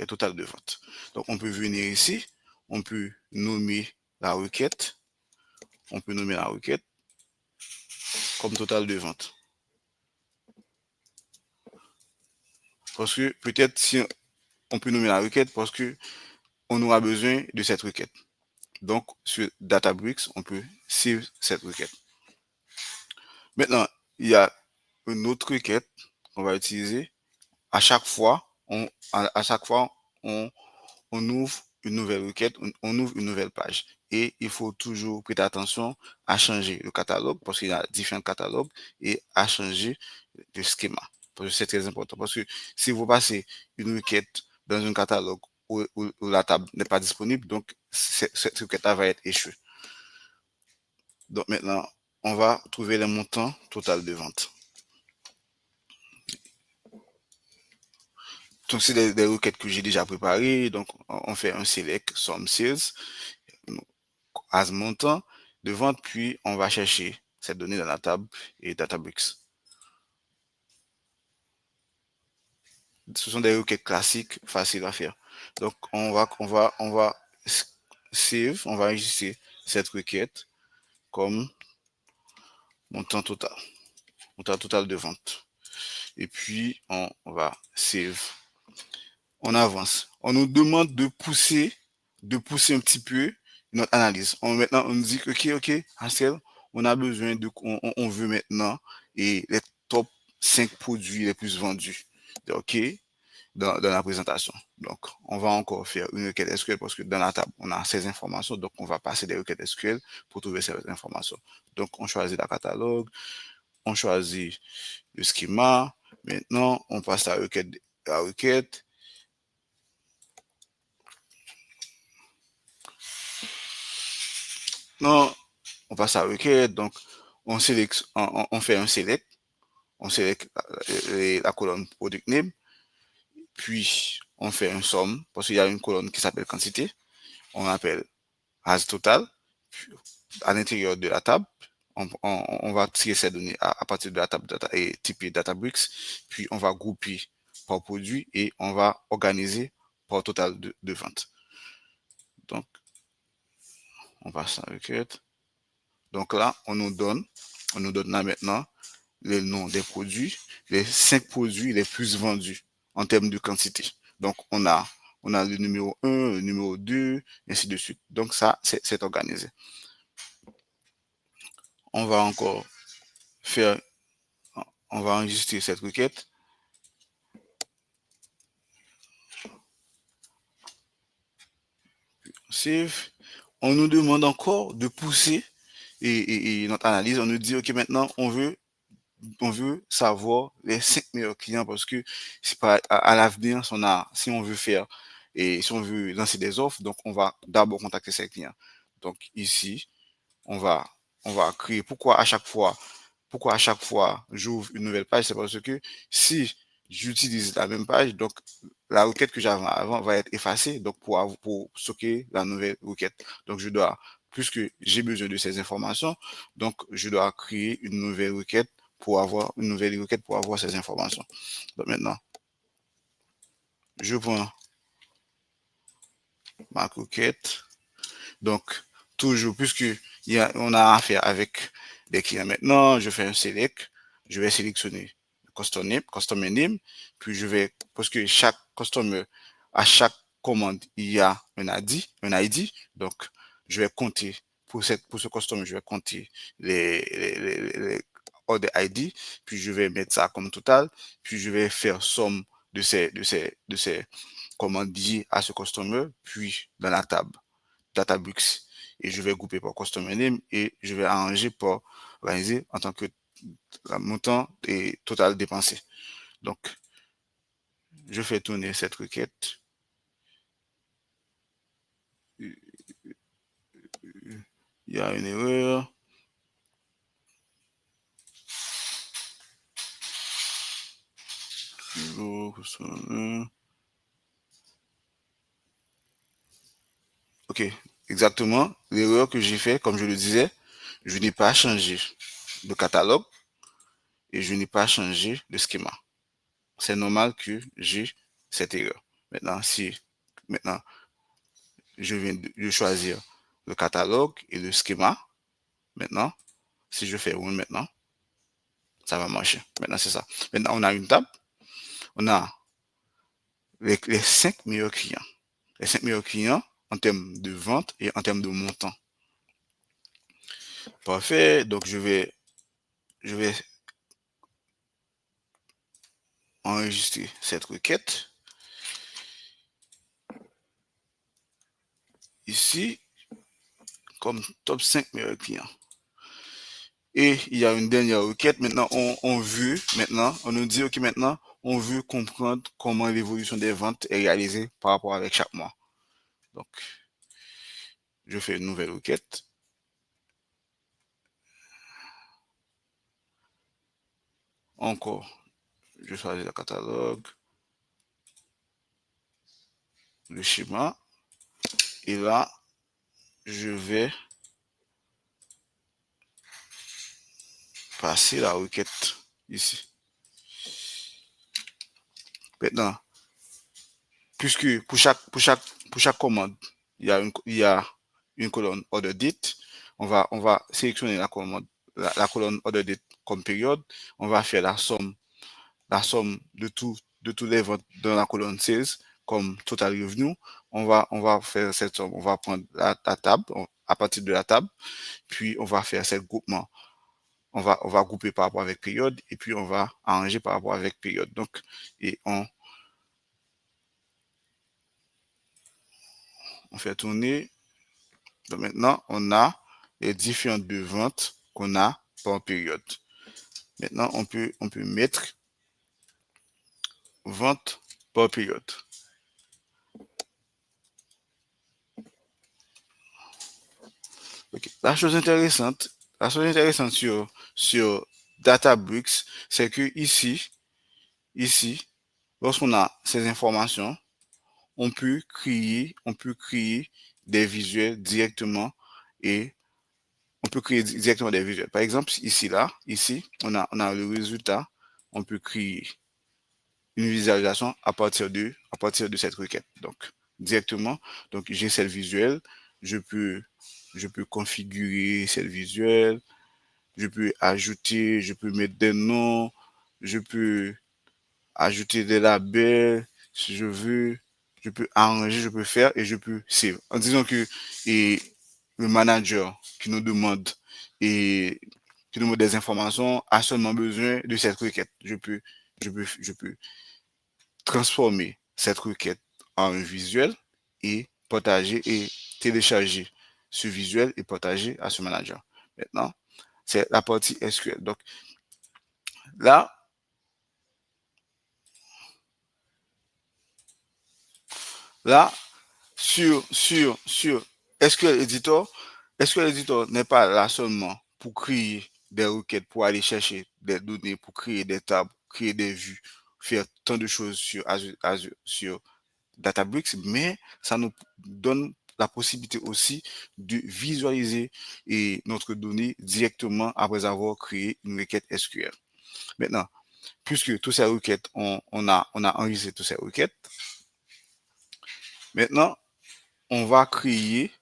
[SPEAKER 2] Donc, on peut venir ici, on peut nommer la requête, comme total de vente. Parce que peut-être si on peut nommer la requête parce que on aura besoin de cette requête. Donc, sur Databricks, on peut save cette requête. Maintenant, il y a une autre requête qu'on va utiliser. À chaque fois, on ouvre une nouvelle requête, on ouvre une nouvelle page. Et il faut toujours prêter attention à changer le catalogue parce qu'il y a différents catalogues et à changer le schéma. Parce que c'est très important. Parce que si vous passez une requête dans un catalogue où la table n'est pas disponible, donc cette requête-là va être échouée. Donc maintenant, on va trouver le montant total de vente. Donc c'est des requêtes que j'ai déjà préparées. Donc on fait un select sum sales as montant de vente, puis on va chercher cette donnée dans la table et Databricks. Ce sont des requêtes classiques, faciles à faire. Donc on va save, on va enregistrer cette requête comme montant total de vente. et puis on va save. On avance. On nous demande de pousser un petit peu notre analyse. Maintenant, on nous dit que, ok, Ansel, on a besoin on veut maintenant et les top 5 produits les plus vendus. Ok, dans la présentation. Donc, on va encore faire une requête SQL parce que dans la table, on a ces informations. Donc, on va passer des requêtes SQL pour trouver ces informations. Donc, on choisit la catalogue, on choisit le schéma. Maintenant, on passe à la requête. Non, on passe à la requête. Donc, on fait un select. On sélectionne la colonne product name. Puis, on fait un somme parce qu'il y a une colonne qui s'appelle quantité. On appelle as total. À l'intérieur de la table, on va tirer ces données à partir de la table data et typer Databricks, puis on va grouper par produit et on va organiser par total de vente. Donc, on passe à la requête. Donc là, on nous donne là maintenant les noms des produits, les 5 produits les plus vendus en termes de quantité. Donc, on a le numéro 1, le numéro 2, ainsi de suite. Donc, ça, c'est organisé. On va encore faire, on va enregistrer cette requête. Save. On nous demande encore de pousser et notre analyse. On nous dit, OK, maintenant, on veut savoir les 5 meilleurs clients parce que c'est pas à l'avenir, si on veut faire et si on veut lancer des offres, donc on va d'abord contacter ces clients. Donc ici, on va créer. Pourquoi à chaque fois j'ouvre une nouvelle page? C'est parce que si j'utilise la même page, donc la requête que j'avais avant va être effacée, donc pour stocker la nouvelle requête. Donc puisque j'ai besoin de ces informations, donc je dois créer une nouvelle requête pour avoir ces informations. Donc maintenant, je prends ma requête. Donc, toujours, on a affaire avec des clients maintenant, je fais un select, je vais sélectionner customer name, puis parce que à chaque commande, il y a un ID, donc je vais compter, pour ce customer, je vais compter les order ID, puis je vais mettre ça comme total, puis je vais faire somme de ces commandes liées à ce customer, puis dans la table Databricks et je vais grouper par customer name et je vais arranger pour organiser en tant que montant et total dépensé. Donc, je fais tourner cette requête. Il y a une erreur. Ok, exactement. L'erreur que j'ai fait, comme je le disais, je n'ai pas changé de catalogue et je n'ai pas changé de schéma. C'est normal que j'ai cette erreur. Maintenant, je viens de choisir le catalogue et le schéma. Maintenant, si je fais run maintenant, ça va marcher. Maintenant, c'est ça. Maintenant, on a une table. On a les 5 meilleurs clients. Les 5 meilleurs clients en termes de vente et en termes de montant. Parfait. Donc, je vais enregistrer cette requête. Ici, comme top 5 meilleurs clients. Et il y a une dernière requête. Maintenant, on nous dit, OK, maintenant, on veut comprendre comment l'évolution des ventes est réalisée par rapport avec chaque mois. Donc, je fais une nouvelle requête. Encore, je choisis le catalogue, le schéma, et là, je vais passer la requête ici. Maintenant, puisque pour chaque commande, il y a une colonne order date, on va sélectionner la colonne order date comme période, on va faire la somme la somme de tous les ventes dans la colonne sales comme total revenue. On va faire cette somme, on va prendre la table, à partir de la table, puis on va faire ce groupement. On va grouper par rapport avec période et puis on va arranger par rapport avec période. Donc, et on fait tourner. Donc maintenant, on a les différentes de ventes qu'on a par période. Maintenant, on peut mettre vente par période. Okay. La chose intéressante sur Databricks, c'est que ici, lorsqu'on a ces informations, on peut créer des visuels directement et on peut créer directement des visuels. Par exemple, ici, on a le résultat. On peut créer une visualisation à partir de cette requête. Donc, directement, donc j'ai cette visuel, je peux configurer cette visuel, je peux ajouter, je peux mettre des noms, je peux ajouter des labels, si je veux, je peux arranger, je peux faire et je peux save. En disant que et le manager qui nous demande et qui nous demande des informations a seulement besoin de cette requête. Je peux transformer cette requête en un visuel et partager et télécharger ce visuel et partager à ce manager. Maintenant, c'est la partie SQL. Donc là, sur SQL Editor, SQL Editor n'est pas là seulement pour créer des requêtes, pour aller chercher des données, pour créer des tables, créer des vues, faire tant de choses sur Databricks, mais ça nous donne la possibilité aussi de visualiser notre donnée directement après avoir créé une requête SQL. Maintenant, puisque toutes ces requêtes, on a enregistré toutes ces requêtes, maintenant, on va créer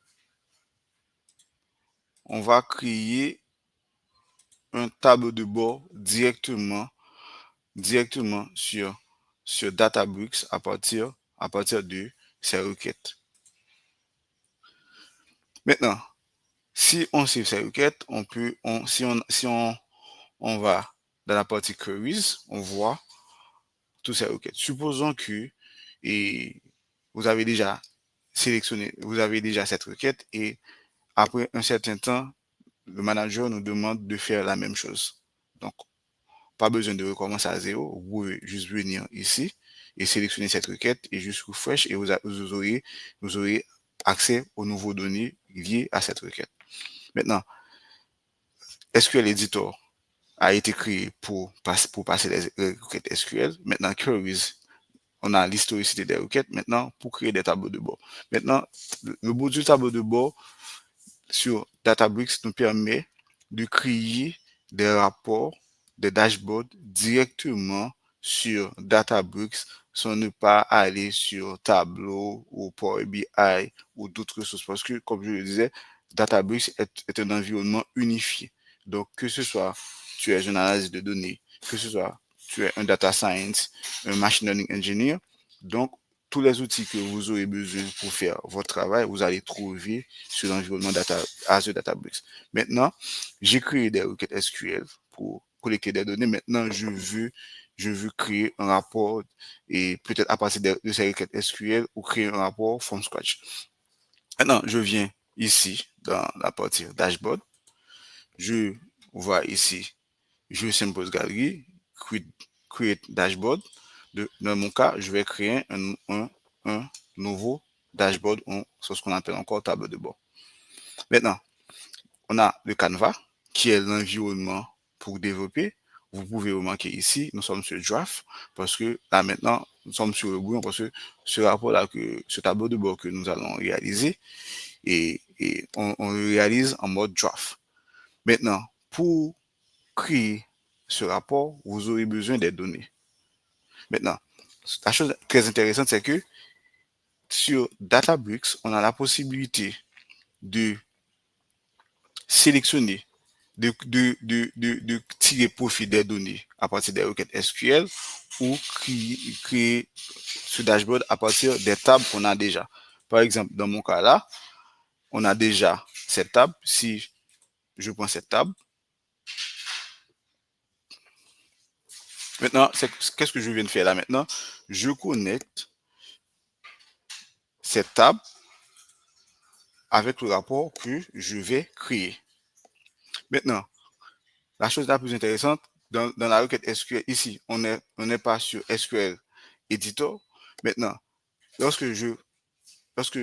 [SPEAKER 2] un tableau de bord directement sur Databricks à partir de ces requêtes. Maintenant, si on save ces requêtes, on va dans la partie queries, on voit toutes ces requêtes. Supposons que vous avez déjà sélectionné, vous avez déjà cette requête et après un certain temps, le manager nous demande de faire la même chose. Donc, pas besoin de recommencer à zéro. Vous pouvez juste venir ici et sélectionner cette requête et juste refresh et vous aurez accès aux nouveaux données liées à cette requête. Maintenant, SQL Editor a été créé pour passer les requêtes SQL. Maintenant, Queries, on a l'historicité des requêtes. Maintenant, pour créer des tableaux de bord. Maintenant, le bout du tableau de bord sur Databricks nous permet de créer des rapports, des dashboards directement sur Databricks sans ne pas aller sur Tableau ou Power BI ou d'autres ressources. Parce que, comme je le disais, Databricks est un environnement unifié. Donc, que ce soit tu es un analyste de données, que ce soit tu es un data science, un machine learning engineer, donc tous les outils que vous aurez besoin pour faire votre travail, vous allez trouver sur l'environnement Azure Databricks. Maintenant, j'ai créé des requêtes SQL pour collecter des données. Maintenant, je veux créer un rapport et peut-être à partir de ces requêtes SQL ou créer un rapport from scratch. Maintenant, je viens ici dans la partie dashboard. Je vois ici, je s'impose galerie, create dashboard. Dans mon cas, je vais créer un nouveau dashboard, sur ce qu'on appelle encore tableau de bord. Maintenant, on a le Canva, qui est l'environnement pour développer. Vous pouvez remarquer ici, nous sommes sur Draft, parce que là maintenant, nous sommes sur le bouillon, parce que ce rapport-là, ce tableau de bord que nous allons réaliser, et on le réalise en mode Draft. Maintenant, pour créer ce rapport, vous aurez besoin des données. Maintenant, la chose très intéressante, c'est que sur Databricks, on a la possibilité de sélectionner de tirer profit des données à partir des requêtes SQL ou créer ce dashboard à partir des tables qu'on a déjà. Par exemple, dans mon cas là, on a déjà cette table. Si je prends cette table, maintenant, qu'est-ce que je viens de faire là maintenant? Je connecte cette table avec le rapport que je vais créer. Maintenant, la chose la plus intéressante, dans la requête SQL, ici, on n'est pas sur SQL Editor. Maintenant, lorsque lorsque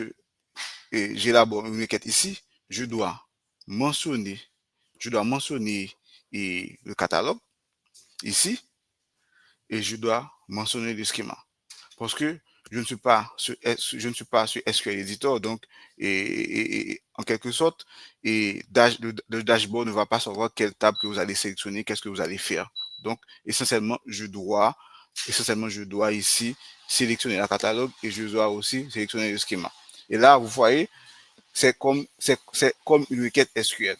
[SPEAKER 2] j'élabore une requête ici, je dois mentionner, je dois mentionner le catalogue ici et je dois mentionner le schéma. Parce que je ne suis pas sur SQL Editor, donc en quelque sorte, le dashboard ne va pas savoir quelle table que vous allez sélectionner, qu'est-ce que vous allez faire. Donc, essentiellement, je dois ici sélectionner le catalogue et je dois aussi sélectionner le schéma. Et là, vous voyez, c'est comme une requête SQL.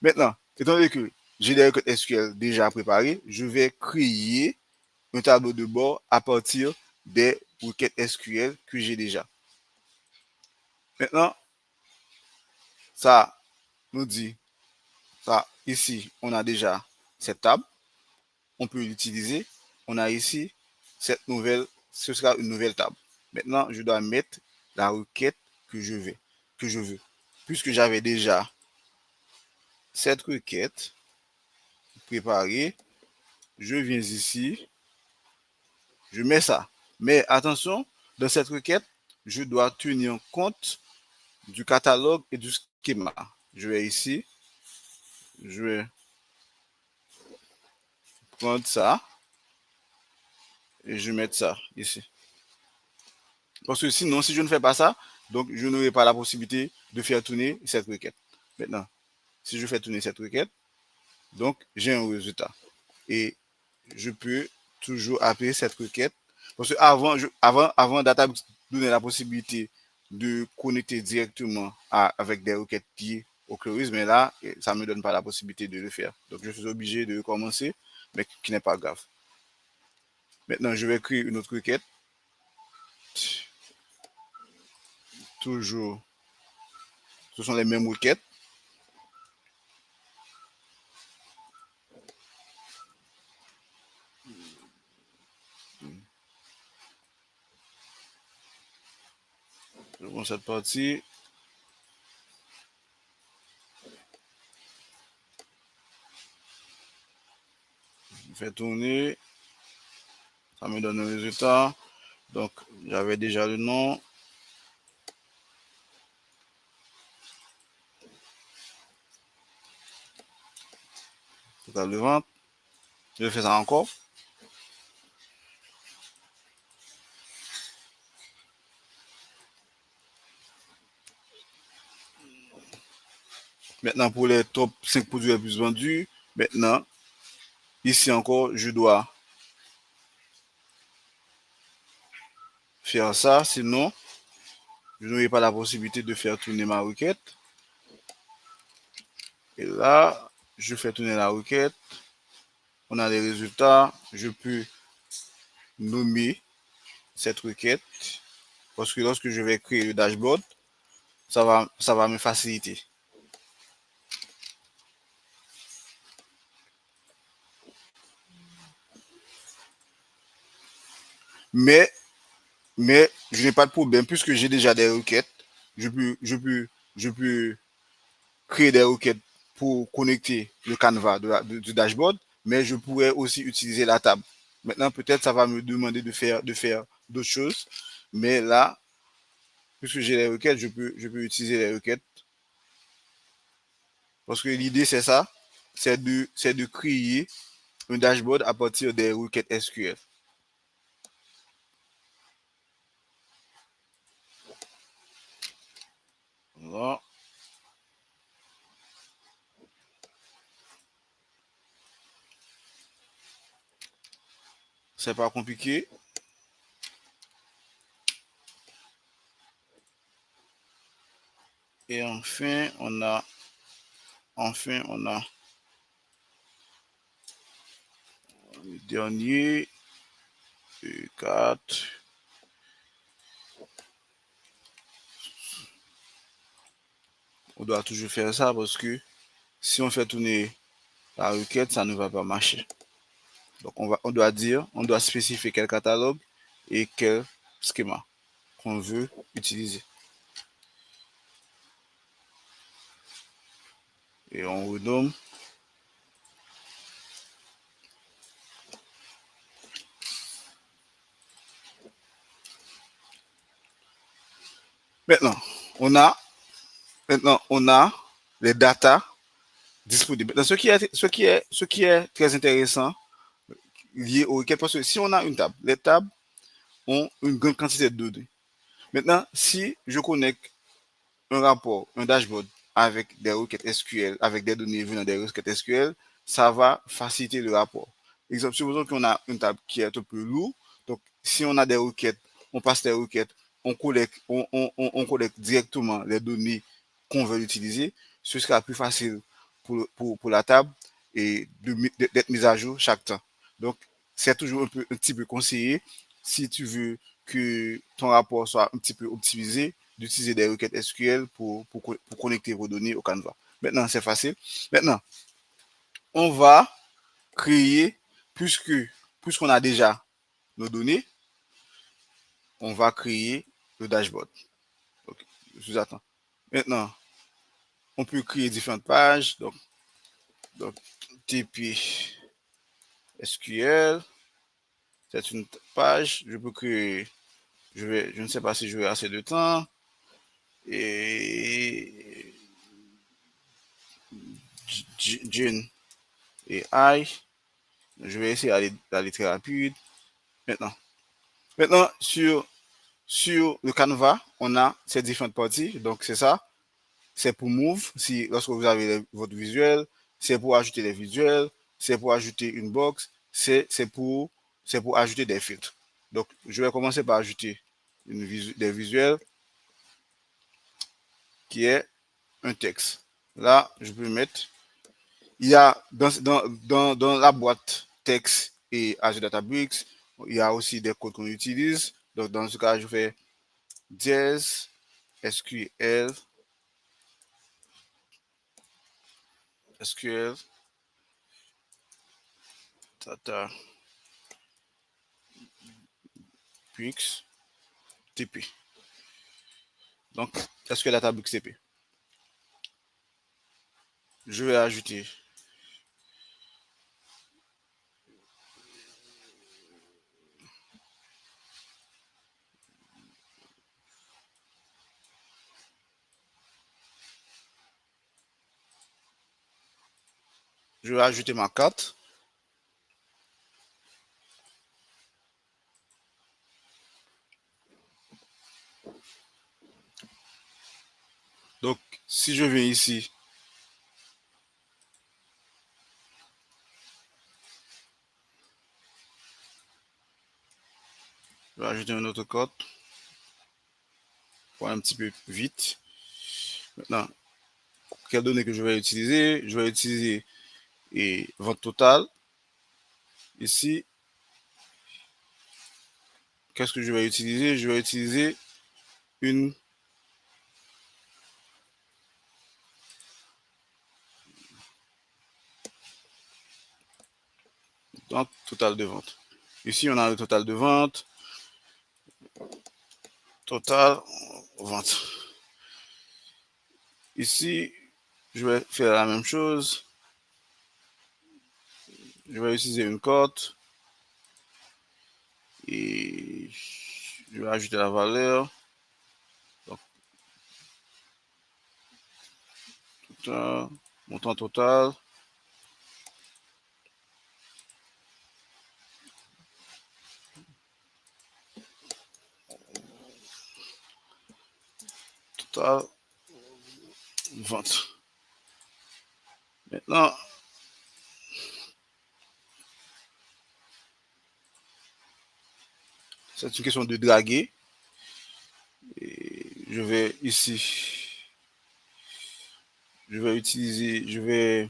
[SPEAKER 2] Maintenant, étant donné que j'ai des requêtes SQL déjà préparées, je vais créer un tableau de bord à partir des requêtes SQL que j'ai déjà. Maintenant, ça nous dit, ça, ici, on a déjà cette table, on peut l'utiliser. On a ici cette nouvelle, ce sera une nouvelle table. Maintenant, je dois mettre la requête que je veux. Puisque j'avais déjà cette requête préparée, je viens ici, je mets ça. Mais attention, dans cette requête, je dois tenir compte du catalogue et du schéma. Je vais ici, je vais prendre ça et je vais mettre ça ici. Parce que sinon, si je ne fais pas ça, donc je n'aurai pas la possibilité de faire tourner cette requête. Maintenant, si je fais tourner cette requête, donc j'ai un résultat. Et je peux toujours appeler cette requête. Parce que avant Databricks donnait la possibilité de connecter directement avec des requêtes qui au Chloris, mais là, ça ne me donne pas la possibilité de le faire. Donc, je suis obligé de recommencer, mais qui n'est pas grave. Maintenant, je vais créer une autre requête. Toujours, ce sont les mêmes requêtes. Je prends cette partie. Je fais tourner. Ça me donne un résultat. Donc, j'avais déjà le nom. Total de vente. Je fais ça encore. Maintenant, pour les top 5 produits les plus vendus, maintenant, ici encore, je dois faire ça. Sinon, je n'aurai pas la possibilité de faire tourner ma requête. Et là, je fais tourner la requête. On a les résultats. Je peux nommer cette requête parce que lorsque je vais créer le dashboard, ça va me faciliter. Mais, mais je n'ai pas de problème puisque j'ai déjà des requêtes. Je peux créer des requêtes pour connecter le canevas du dashboard, mais je pourrais aussi utiliser la table. Maintenant, peut-être ça va me demander de faire d'autres choses, mais là, puisque j'ai les requêtes, je peux utiliser les requêtes. Parce que l'idée, c'est ça, c'est de créer un dashboard à partir des requêtes SQL. Voilà. C'est pas compliqué. Et enfin, on a Le dernier, 4. On doit toujours faire ça parce que si on fait tourner la requête, ça ne va pas marcher. Donc, on doit spécifier quel catalogue et quel schéma qu'on veut utiliser. Et on renomme. Maintenant, on a les data disponibles. Maintenant, ce qui est très intéressant lié aux requêtes, parce que si on a une table, les tables ont une grande quantité de données. Maintenant, si je connecte un rapport, un dashboard avec des requêtes SQL, avec des données venant des requêtes SQL, ça va faciliter le rapport. Exemple, supposons qu'on a une table qui est un peu lourde. Donc, si on a des requêtes, on passe des requêtes, on collecte directement les données qu'on veut utiliser. Ce sera plus facile pour la table et d'être mise à jour chaque temps. Donc, c'est toujours un petit peu conseillé si tu veux que ton rapport soit un petit peu optimisé, d'utiliser des requêtes SQL pour connecter vos données au Canva. Maintenant, c'est facile. Maintenant, on va créer, puisqu'on a déjà nos données, on va créer le dashboard. Donc, je vous attends. Maintenant, on peut créer différentes pages. Donc TP SQL, c'est une page. Je peux créer, je ne sais pas si j'aurai assez de temps. Et June et I. Je vais essayer d'aller très rapide. Maintenant sur le Canva, on a ces différentes parties. Donc, c'est ça. C'est pour Move, si, lorsque vous avez votre visuel. C'est pour ajouter les visuels. C'est pour ajouter une box. C'est pour ajouter des filtres. Donc, je vais commencer par ajouter des visuels qui est un texte. Là, je peux mettre. Il y a dans la boîte texte et Azure Databricks, il y a aussi des codes qu'on utilise. Donc, dans ce cas, je fais dièse SQL Databricks TP. Donc, SQL Databricks TP. Je vais ajouter ma carte. Donc, si je viens ici, je vais ajouter un autre code pour aller un petit peu vite. Maintenant, quelles données que je vais utiliser? Je vais utiliser vente totale. Ici, qu'est-ce que je vais utiliser? Je vais utiliser une donc, total de vente. Ici, on a le total de vente. Total vente. Ici, je vais faire la même chose. Je vais utiliser une cote et je vais ajouter la valeur. Donc, total, montant total. Total vente. Maintenant, c'est une question de draguer. Et je vais ici, je vais utiliser,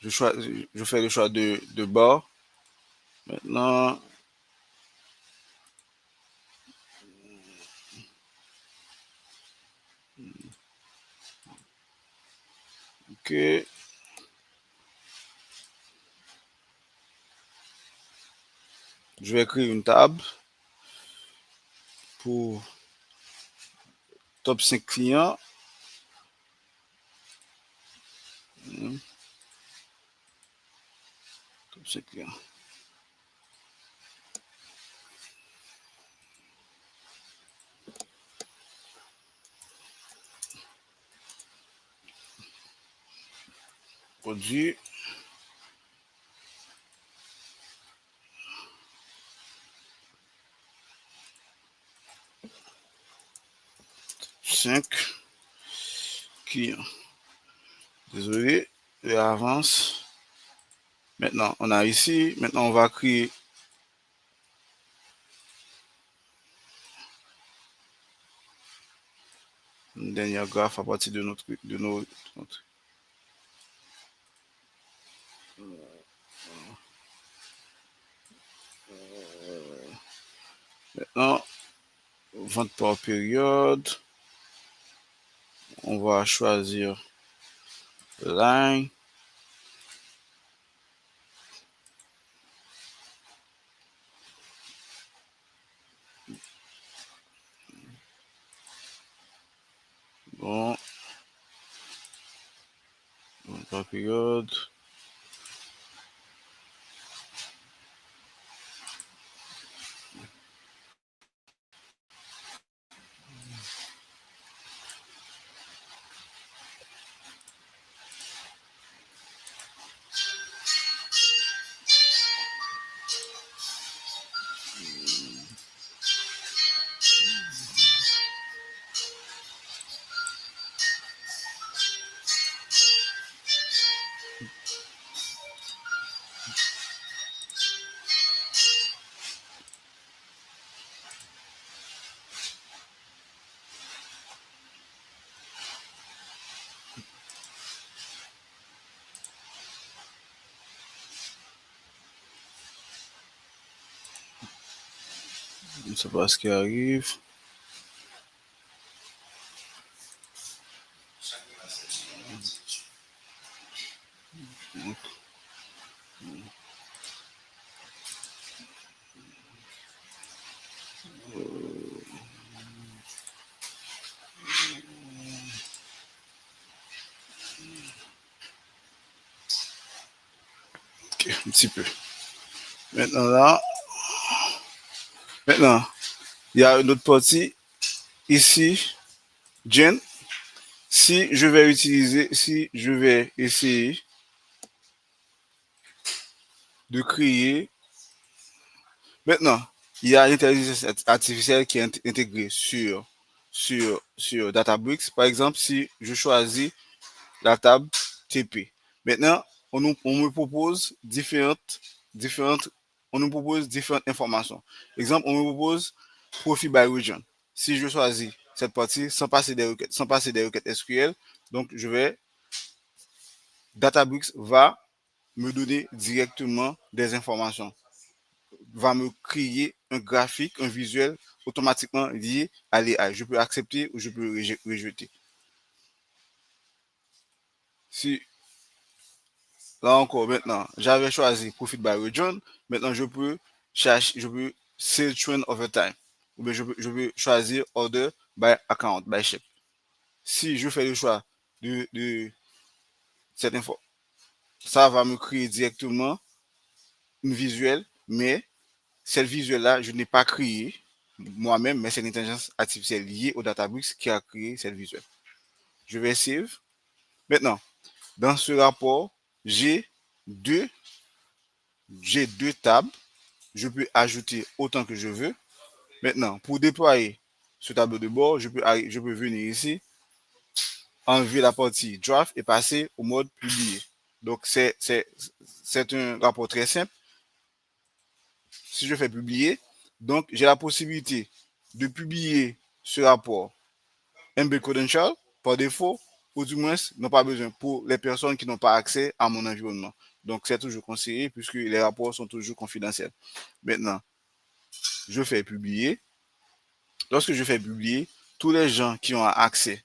[SPEAKER 2] je fais le choix de bord. Maintenant, ok. Je vais créer une table pour top 5 clients. Top 5 clients. Produit. Cinq clients. Désolé, je avance. Maintenant, on a ici. Maintenant, on va créer une dernière graphe à partir de notre maintenant, vente par période. On va choisir line. Bon, vente par période. Je ne sais pas ce qui arrive. Ok, un petit peu. Maintenant là, maintenant, il y a une autre partie ici. Gen, si je vais essayer de créer. Maintenant, il y a l'intelligence artificielle qui est intégrée sur Databricks. Par exemple, si je choisis la table TP. Maintenant, on me propose différentes, on nous propose différentes informations. Exemple, on me propose profit by region. Si je choisis cette partie sans passer des requêtes SQL, donc Databricks va me donner directement des informations, va me créer un graphique, un visuel automatiquement lié à l'AI. Je peux accepter ou je peux rejeter. Si là encore, maintenant, j'avais choisi Profit by Region. Maintenant, je peux Sales Trend Over Time. Ou bien je peux choisir Order by Account, by Shape. Si je fais le choix de cette info, ça va me créer directement une visuelle, mais cette visuelle-là, je n'ai pas créé moi-même, mais c'est l'intelligence artificielle liée au Databricks qui a créé cette visuelle. Je vais save. Maintenant, dans ce rapport, j'ai deux, j'ai deux tables. Je peux ajouter autant que je veux. Maintenant, pour déployer ce tableau de bord, je peux venir ici, enlever la partie draft et passer au mode publier. Donc, c'est un rapport très simple. Si je fais publier, donc j'ai la possibilité de publier ce rapport MB Credential par défaut ou du moins, n'ont pas besoin pour les personnes qui n'ont pas accès à mon environnement. Donc, c'est toujours conseillé puisque les rapports sont toujours confidentiels. Maintenant, je fais publier. Lorsque je fais publier, tous les gens qui ont accès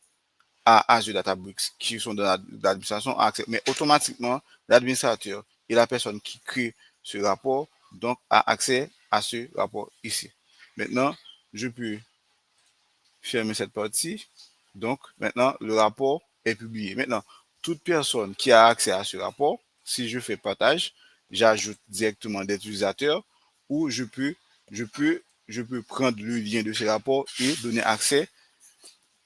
[SPEAKER 2] à Azure Databricks, qui sont dans l'administration, ont accès. Mais automatiquement, l'administrateur et la personne qui crée ce rapport, donc, a accès à ce rapport ici. Maintenant, je peux fermer cette partie. Donc, maintenant, le rapport est publié. Maintenant, toute personne qui a accès à ce rapport, si je fais partage, j'ajoute directement des utilisateurs ou je peux prendre le lien de ce rapport et donner accès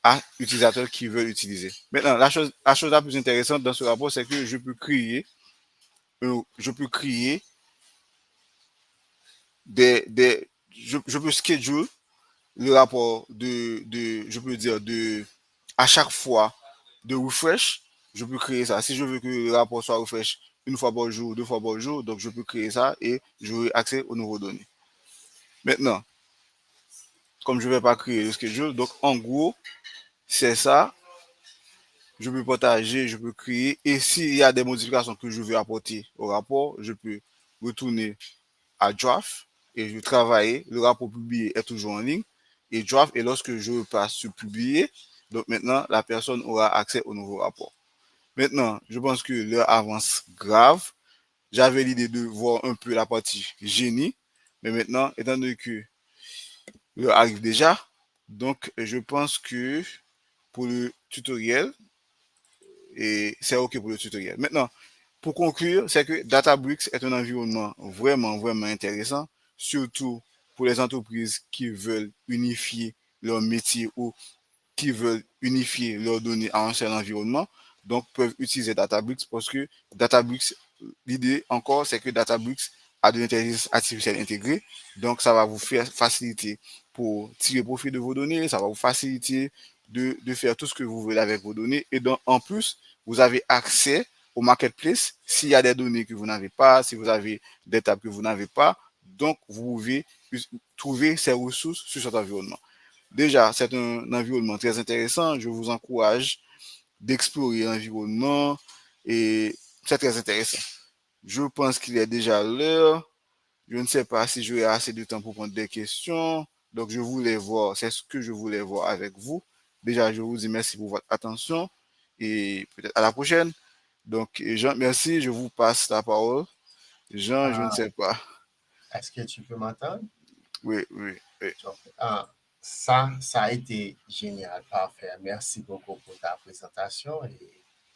[SPEAKER 2] à utilisateurs qui veulent utiliser. Maintenant, la chose la plus intéressante dans ce rapport, c'est que je peux créer je peux schedule le rapport je peux dire, à chaque fois de refresh, je peux créer ça. Si je veux que le rapport soit refresh une fois par jour, deux fois par jour, donc je peux créer ça et j'aurai accès aux nouveaux données. Maintenant, comme je ne vais pas créer le schedule, donc en gros, c'est ça. Je peux partager, je peux créer. Et s'il y a des modifications que je veux apporter au rapport, je peux retourner à draft et je travaille. Le rapport publié est toujours en ligne. Et draft, et lorsque je passe sur publier, donc maintenant, la personne aura accès au nouveau rapport. Maintenant, je pense que l'heure avance grave. J'avais l'idée de voir un peu la partie génie, mais maintenant, étant donné que l'heure arrive déjà, donc je pense que pour le tutoriel, et c'est OK pour le tutoriel. Maintenant, pour conclure, c'est que Databricks est un environnement vraiment intéressant, surtout pour les entreprises qui veulent unifier leur métier ou qui veulent unifier leurs données à un seul environnement, donc peuvent utiliser Databricks parce que Databricks, l'idée encore, c'est que Databricks a de l'intelligence artificielle intégrée, donc ça va vous faire faciliter pour tirer profit de vos données, ça va vous faciliter de faire tout ce que vous voulez avec vos données, et donc en plus, vous avez accès au marketplace s'il y a des données que vous n'avez pas, si vous avez des tables que vous n'avez pas, donc vous pouvez trouver ces ressources sur cet environnement. Déjà, c'est un environnement très intéressant. Je vous encourage d'explorer l'environnement et c'est très intéressant. Je pense qu'il est déjà l'heure. Je ne sais pas si j'aurai assez de temps pour prendre des questions. Donc, je voulais voir, c'est ce que je voulais voir avec vous. Déjà, je vous dis merci pour votre attention et peut-être à la prochaine. Donc, Jean, merci. Je vous passe la parole. Jean, je ne
[SPEAKER 1] Ah,
[SPEAKER 2] sais pas.
[SPEAKER 1] est-ce que tu peux m'entendre?
[SPEAKER 2] Oui.
[SPEAKER 1] Ça a été génial, parfait. Merci beaucoup pour ta présentation et